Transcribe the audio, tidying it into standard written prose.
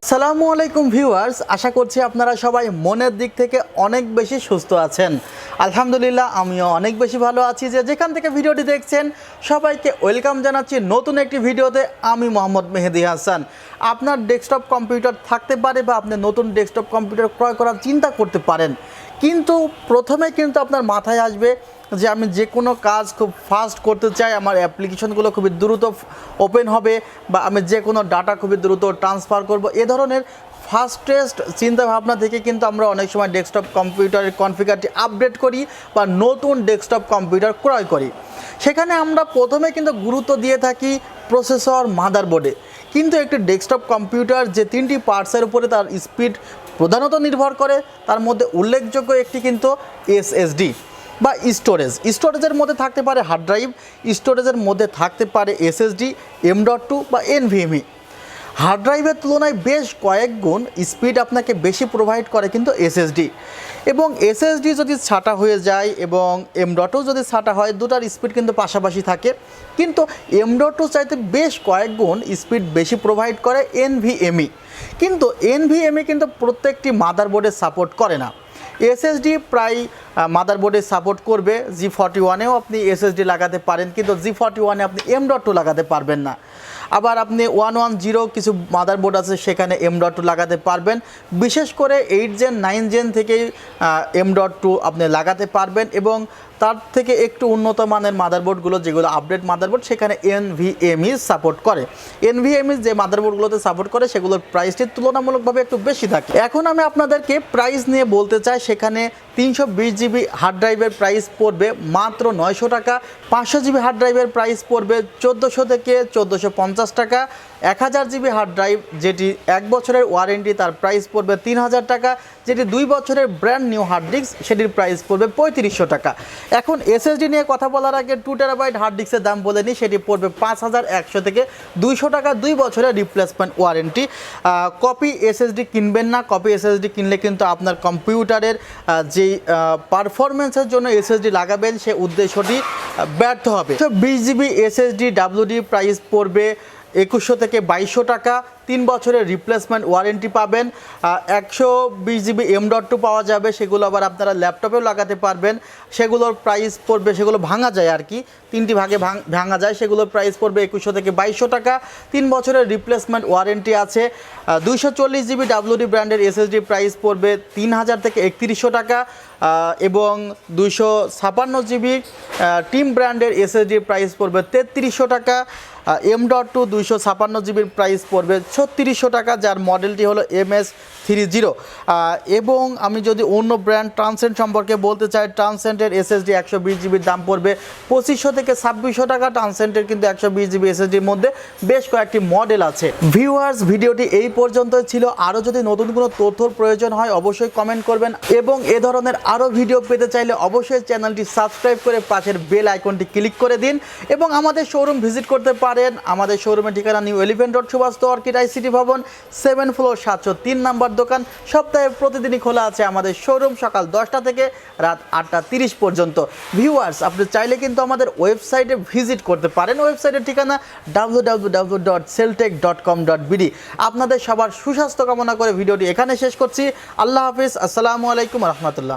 আসসালামু আলাইকুম ভিউয়ার্স, আশা করছি আপনারা সবাই মনের দিক থেকে অনেক বেশি সুস্থ আছেন। আলহামদুলিল্লাহ আমিও অনেক বেশি ভালো আছি। যেখান থেকে ভিডিওটি দেখছেন সবাইকে ওয়েলকাম জানাচ্ছি নতুন একটি ভিডিওতে। আমি মোহাম্মদ মেহেদি হাসান। আপনার ডেস্কটপ কম্পিউটার থাকতে পারে বা আপনি নতুন ডেস্কটপ কম্পিউটার ক্রয় করার চিন্তা করতে পারেন, কিন্তু প্রথমে কিন্তু আপনার মাথায় আসবে যে আমি যে কোনো কাজ খুব ফাস্ট করতে চাই, আমার অ্যাপ্লিকেশনগুলো খুবই দ্রুত ওপেন হবে বা আমি যে কোনো ডাটা খুবই দ্রুত ট্রান্সফার করব। এ ধরনের ফাস্টেস্ট চিন্তাভাবনা থেকে কিন্তু আমরা অনেক সময় ডেস্কটপ কম্পিউটারের কনফিগারটি আপডেট করি বা নতুন ডেস্কটপ কম্পিউটার ক্রয় করি। সেখানে আমরা প্রথমে কিন্তু গুরুত্ব দিয়ে থাকি প্রসেসর, মাদারবোর্ডে। কিন্তু একটি ডেস্কটপ কম্পিউটার যে তিনটি পার্টসের উপরে তার স্পিড প্রধানত নির্ভর করে, তার মধ্যে উল্লেখযোগ্য একটি কিন্তু এসএসডি বা স্টোরেজের মধ্যে থাকতে পারে হার্ড ড্রাইভ, স্টোরেজের মধ্যে থাকতে পারে এসএসডি, M.2 বা NVMe। হার্ড ড্রাইভের তুলনায় বেশ কয়েক গুণ স্পিড আপনাকে বেশি প্রোভাইড করে কিন্তু এসএসডি। এবং এসএসডি যদি ছাঁটা হয়ে যায় এবং M.2 যদি ছাঁটা হয়, দুটার স্পিড কিন্তু পাশাপাশি থাকে, কিন্তু M.2 চাইতে বেশ কয়েক গুণ স্পিড বেশি প্রোভাইড করে NVMe। কিন্তু NVMe কিন্তু প্রত্যেকটি মাদারবোর্ডে সাপোর্ট করে না। এসএসডি প্রায় মাদারবোর্ডে সাপোর্ট করবে। G41-এও আপনি এসএসডি লাগাতে পারেন, কিন্তু G41-এ আপনি M.2 লাগাতে পারবেন না। আবার আপনি 110 কিছু মাদারবোর্ড আছে, সেখানে M.2 লাগাতে পারবেন। বিশেষ করে 8 জেন 9 জেন থেকেই M.2 আপনি লাগাতে পারবেন। এবং তার থেকে একটু উন্নত মানের মাদারবোর্ডগুলো, যেগুলো আপডেট মাদারবোর্ড, সেখানে NVMe সাপোর্ট করে। NVMe যে মাদারবোর্ডগুলোতে সাপোর্ট করে সেগুলোর প্রাইসটি তুলনামূলকভাবে একটু বেশি থাকে। এখন আমি আপনাদেরকে প্রাইস নিয়ে বলতে চাই। সেখানে 320 জিবি হার্ড ড্রাইভের প্রাইস পড়বে মাত্র 900 টাকা, 500 জিবি হার্ড ড্রাইভের প্রাইস পড়বে 1400 থেকে 1450 টাকা, 1000 জিবি হার্ড ড্রাইভ যেটি 1 বছরের ওয়ারেন্টি, তার প্রাইস পড়বে 3000 টাকা, যেটি 2 বছরের ব্র্যান্ড নিউ হার্ড ডিস্ক, সেটির প্রাইস পড়বে 3500 টাকা। এখন এসএসডি নিয়ে কথা বলার আগে 2 টেরাবাইট হার্ড ডিস্কের দাম বলে নিই। সেটি পড়বে 5100 থেকে 200 টাকা, 2 বছরের রিপ্লেসমেন্ট ওয়ারেন্টি। কপি এসএসডি কিনবেন না। কপি এসএসডি কিনলে কিন্তু আপনার কম্পিউটারের যেই পারফরমেন্সের জন্য এসএসডি লাগাবেন সে উদ্দেশ্যটি ব্যর্থ হবে। 20 জিবি এসএসডি ডাব্লিউডি প্রাইস পড়বে 2100 থেকে 2200 টাকা, 3 বছরের রিপ্লেসমেন্ট ওয়ারেন্টি পাবেন। 120 জিবি M.2 পাওয়া যাবে, সেগুলো আবার আপনারা ল্যাপটপেও লাগাতে পারবেন। সেগুলোর প্রাইস পড়বে, সেগুলো ভাঙা যায় আর কি, 3টি ভাগে ভাঙা যায়, সেগুলোর প্রাইস পড়বে 2100 থেকে 2200 টাকা, 3 বছরের রিপ্লেসমেন্ট ওয়ারেন্টি আছে। 240 জিবি ডাব্লিউডি ব্র্যান্ডের এসএসডি প্রাইস পড়বে 3000 থেকে 3100 টাকা, এবং 256 জিবি টিম ব্র্যান্ডের এসএসডি প্রাইস পড়বে 3300 টাকা। M.2 256 জিবির প্রাইস পড়বে 3600 টাকা, যার মডেলটি হলো MS30। এবং আমি যদি অন্য ব্র্যান্ড ট্রান্সেন্ট সম্পর্কে বলতে চাই, ট্রান্সেন্টের এসএসডি 120 জিবির দাম পড়বে 2500 থেকে 2600 টাকা। ট্রান্সেন্টের কিন্তু 120 জিবি এসএসডির মধ্যে বেশ কয়েকটি মডেল আছে। ভিউয়ার্স, ভিডিওটি এই পর্যন্তই ছিল। আরও যদি নতুন কোনো তথ্যর প্রয়োজন হয় অবশ্যই কমেন্ট করবেন, এবং এ ধরনের আরও ভিডিও পেতে চাইলে অবশ্যই চ্যানেলটি সাবস্ক্রাইব করে পাশের বেল আইকনটি ক্লিক করে দিন, এবং আমাদের শোরুম ভিজিট করতে পারেন। আমাদের শোরুমের ঠিকানা new elephant road, Suvastu orchid ICT ভবন, 7 ফ্লোর, 703 নম্বর দোকান। সপ্তাহে প্রতিদিনই খোলা আছে আমাদের শোরুম, সকাল 10টা থেকে রাত 8টা 30 পর্যন্ত। ভিউয়ার্স, আপনি চাইলে কিন্তু আমাদের ওয়েবসাইটে ভিজিট করতে পারেন। ওয়েবসাইটের ঠিকানা www.celltech.com.bd। আপনাদের সবার সুস্বাস্থ্য কামনা করে ভিডিওটি এখানে শেষ করছি। আল্লাহ হাফিজ, আসসালামু আলাইকুম রহমতুল্লাহ।